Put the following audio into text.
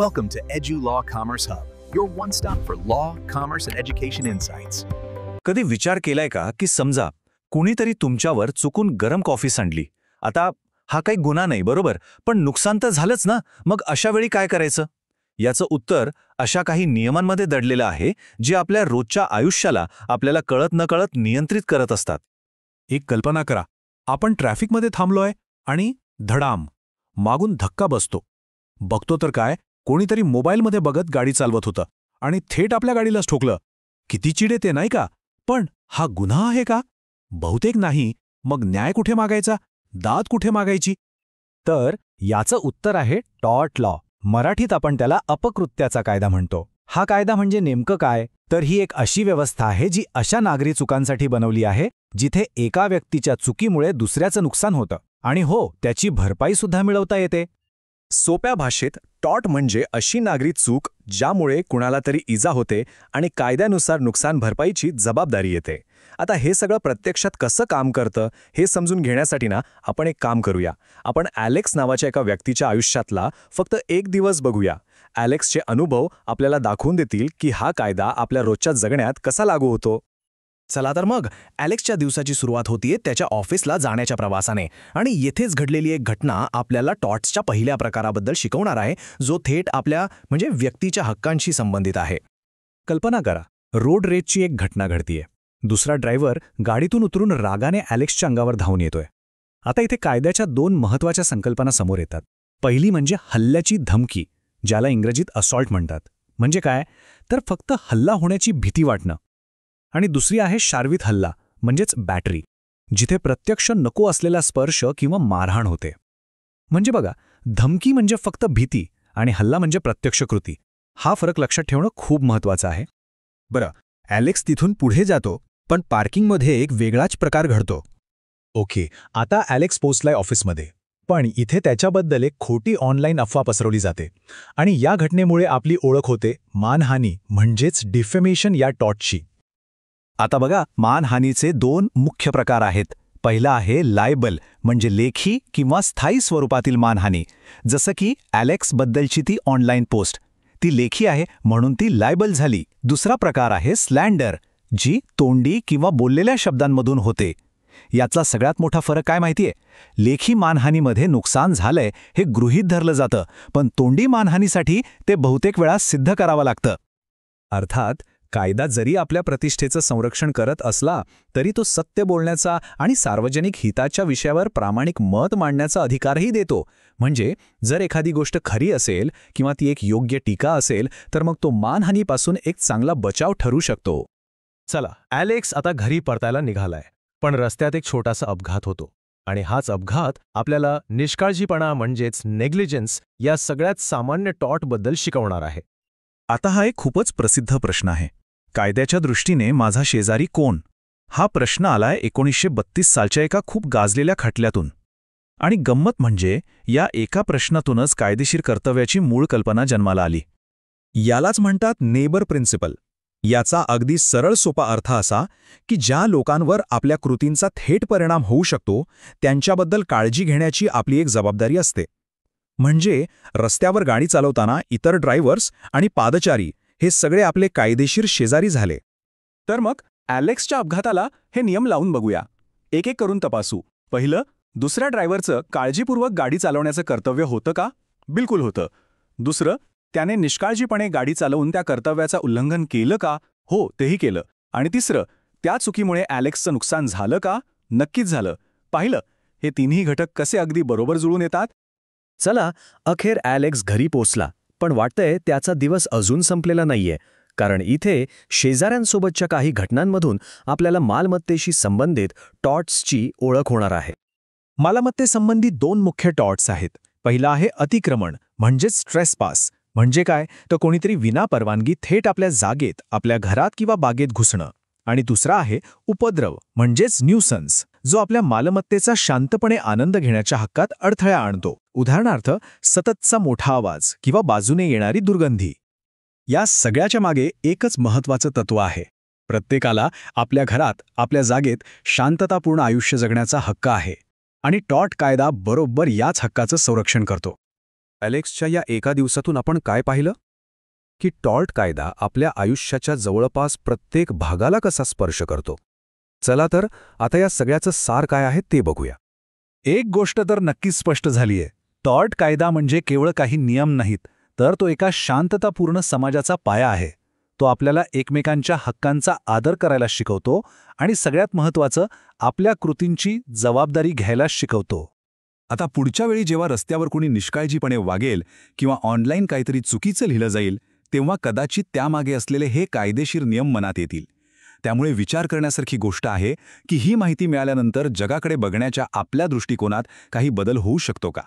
Welcome to EduLaw Commerce Hub, your one-stop for law, commerce, and education insights. कधी विचार केलाय का की समजा कुणीतरी तुमच्यावर चुकून गरम कॉफी सांडली. आता हा काही गुन्हा नाही बरोबर, पण नुकसान तर झालंच ना. मग अशा वेळी काय करायचं? याचं उत्तर अशा काही नियमांमध्ये दडलेलं आहे जे आपल्या रोजच्या आयुष्याला आपल्याला कळत नकळत नियंत्रित करत असतात. एक कल्पना करा, आपण ट्रॅफिकमध्ये थांबलोय आणि धडाम मागून धक्का बसतो. बघतो तर काय, कोणीतरी मोबाईलमध्ये बघत गाडी चालवत होतं आणि थेट आपल्या गाडीलाच ठोकलं. किती चिड येते नाही का? पण हा गुन्हा आहे का? बहुतेक नाही. मग न्याय कुठे मागायचा? दाद कुठे मागायची? तर याचं उत्तर आहे टॉर्ट लॉ. मराठीत आपण त्याला अपकृत्याचा कायदा म्हणतो. हा कायदा म्हणजे नेमकं काय? तर ही एक अशी व्यवस्था आहे जी अशा नागरी चुकांसाठी बनवली आहे जिथे एका व्यक्तीच्या चुकीमुळे दुसऱ्याचं नुकसान होतं आणि हो, त्याची भरपाई सुद्धा मिळवता येते. सोप्या भाषेत टॉर्ट म्हणजे अशी नागरी चूक ज्यामुळे कुणाला तरी इजा होते आणि कायद्यानुसार नुकसान भरपाईची जबाबदारी येते. आता हे सगळं प्रत्यक्षात कसं काम करतं हे समजून घेण्यासाठी ना आपण एक काम करूया. आपण ॲलेक्स नावाच्या एका व्यक्तीच्या आयुष्यातला फक्त एक दिवस बघूया. ॲलेक्सचे अनुभव आपल्याला दाखवून देतील की हा कायदा आपल्या रोजच्या जगण्यात कसा लागू होतो. चला तर मग ॲलेक्सच्या दिवसाची सुरुवात होतीये त्याच्या ऑफिसला जाण्याच्या प्रवासाने आणि येथेच घडलेली एक घटना आपल्याला टॉर्ट्सच्या पहिल्या प्रकाराबद्दल शिकवणार आहे जो थेट आपल्या व्यक्तीच्या हक्कांशी संबंधित आहे. कल्पना करा, रोड रेजची एक घटना घडतीये. दुसरा ड्रायव्हर गाडीतून उतरून रागाने ॲलेक्सच्या अंगावर धावून येतोय. आता इथे कायद्याच्या दोन महत्त्वाच्या संकल्पना समोर येतात. पहिली म्हणजे हल्ल्याची धमकी, ज्याला इंग्रजीत असॉल्ट म्हणतात. म्हणजे काय? तर फक्त हल्ला होण्याची भीती वाटणं. आणि दुसरी आहे शारीरिक हल्ला म्हणजेच बॅटरी, जिथे प्रत्यक्ष नको असलेला स्पर्श किंवा मारहाण होते. म्हणजे बघा, धमकी म्हणजे फक्त भीती आणि हल्ला म्हणजे प्रत्यक्ष कृती. हा फरक लक्षात ठेवणं खूप महत्त्वाचं आहे. बरं, ॲलेक्स तिथून पुढे जातो, पण पार्किंगमध्ये एक वेगळाच प्रकार घडतो. ओके, आता ॲलेक्स पोहोचलाय ऑफिसमध्ये, पण इथे त्याच्याबद्दल एक खोटी ऑनलाईन अफवा पसरवली जाते आणि या घटनेमुळे आपली ओळख होते मानहानी म्हणजेच डिफेमेशन या टॉर्टची. आता बघा, मानहानीचे दोन मुख्य प्रकार आहेत. पहिला आहे लायबल म्हणजे लेखी किंवा स्थायी स्वरूपातील मानहानी, जसं की ॲलेक्सबद्दलची ती ऑनलाईन पोस्ट. ती लेखी आहे म्हणून ती लायबल झाली. दुसरा प्रकार आहे स्लँडर, जी तोंडी किंवा बोललेल्या शब्दांमधून होते. यातला सगळ्यात मोठा फरक काय माहितीये? लेखी मानहानीमध्ये नुकसान झालंय हे गृहीत धरलं जातं, पण तोंडी मानहानीसाठी ते बहुतेक वेळा सिद्ध करावं लागतं. अर्थात कायदा जरी आपल्या प्रतिष्ठेचं संरक्षण करत असला तरी तो सत्य बोलण्याचा आणि सार्वजनिक हिताच्या विषयावर प्रामाणिक मत मांडण्याचा अधिकारही देतो. म्हणजे जर एखादी गोष्ट खरी असेल किंवा ती एक योग्य टीका असेल तर मग तो मानहानीपासून एक चांगला बचाव ठरू शकतो. चला, ॲलेक्स आता घरी परतायला निघालाय, पण रस्त्यात एक छोटासा अपघात होतो आणि हाच अपघात आपल्याला निष्काळजीपणा म्हणजेच नेग्लिजन्स या सगळ्यात सामान्य टॉर्टबद्दल शिकवणार आहे. आता हा एक खूपच प्रसिद्ध प्रश्न आहे. कायद्याच्या दृष्टीने माझा शेजारी कोण? हा प्रश्न आलाय 1932 सालच्या एका खूप गाजलेल्या खटल्यातून. आणि गंमत म्हणजे या एका प्रश्नातूनच कायदेशीर कर्तव्याची मूळ कल्पना जन्माला आली. यालाच म्हणतात नेबर प्रिन्सिपल. याचा अगदी सरळ सोपा अर्थ असा की ज्या लोकांवर आपल्या कृतींचा थेट परिणाम होऊ शकतो त्यांच्याबद्दल काळजी घेण्याची आपली एक जबाबदारी असते. म्हणजे रस्त्यावर गाडी चालवताना इतर ड्रायव्हर्स आणि पादचारी हे सगळे आपले कायदेशीर शेजारी झाले. तर मग ॲलेक्सच्या अपघाताला हे नियम लावून बघूया. एक एक करून तपासू. पहिलं, दुसऱ्या ड्रायव्हरचं काळजीपूर्वक गाडी चालवण्याचं कर्तव्य होतं का? बिलकुल होतं. दुसरं, त्याने निष्काळजीपणे गाडी चालवून त्या कर्तव्याचं उल्लंघन केलं का? हो, तेही केलं. आणि तिसरं, त्या चुकीमुळे ॲलेक्सचं नुकसान झालं का? नक्कीच झालं. पाहिलं, हे तिन्ही घटक कसे अगदी बरोबर जुळून येतात. चला, अखेर ॲलेक्स घरी पोचला, पण वाटतंय त्याचा दिवस अजून संपलेला नाहीये. कारण इथे शेजाऱ्यांसोबतच्या काही घटनांमधून आपल्याला मालमत्तेशी संबंधित टॉर्ट्सची ओळख होणार आहे. मालमत्तेसंबंधी दोन मुख्य टॉर्ट्स आहेत. पहिला आहे अतिक्रमण म्हणजेच ट्रेसपास. म्हणजे काय? तर कोणीतरी विनापरवानगी थेट आपल्या जागेत, आपल्या घरात किंवा बागेत घुसणं. आणि दुसरा आहे उपद्रव म्हणजेच न्यूसन्स, जो आपल्या मालमत्तेचा शांतपणे आनंद घेण्याच्या हक्कात अडथळा आणतो. उदाहरणार्थ, सततचा मोठा आवाज किंवा बाजूने येणारी दुर्गंधी. या सगळ्याच्या मागे एकच महत्त्वाचं तत्त्व आहे. प्रत्येकाला आपल्या घरात, आपल्या जागेत शांततापूर्ण आयुष्य जगण्याचा हक्क आहे आणि टॉर्ट कायदा बरोबर याच हक्काचं संरक्षण करतो. ॲलेक्सच्या या एका दिवसातून आपण काय पाहिलं? की टॉर्ट कायदा आपल्या आयुष्याच्या जवळपास प्रत्येक भागाला कसा स्पर्श करतो. चला तर आता या सगळ्याचं सार काय आहे ते बघूया. एक गोष्ट तर नक्कीच स्पष्ट झालीये. टॉर्ट कायदा म्हणजे केवळ काही नियम नाहीत, तर तो एका शांततापूर्ण समाजाचा पाया आहे. तो आपल्याला एकमेकांच्या हक्कांचा आदर करायला शिकवतो आणि सगळ्यात महत्त्वाचं, आपल्या कृतींची जबाबदारी घ्यायला शिकवतो. आता पुढच्या वेळी जेव्हा रस्त्यावर कोणी निष्काळजीपणे वागेल किंवा ऑनलाईन काहीतरी चुकीचं लिहिलं जाईल, तेव्हा कदाचित त्यामागे असलेले हे कायदेशीर नियम मनात येतील. त्यामुळे विचार करण्यासारखी गोष्ट आहे की ही माहिती मिळाल्यानंतर जगाकडे बघण्याच्या आपल्या दृष्टिकोनात काही बदल होऊ शकतो का.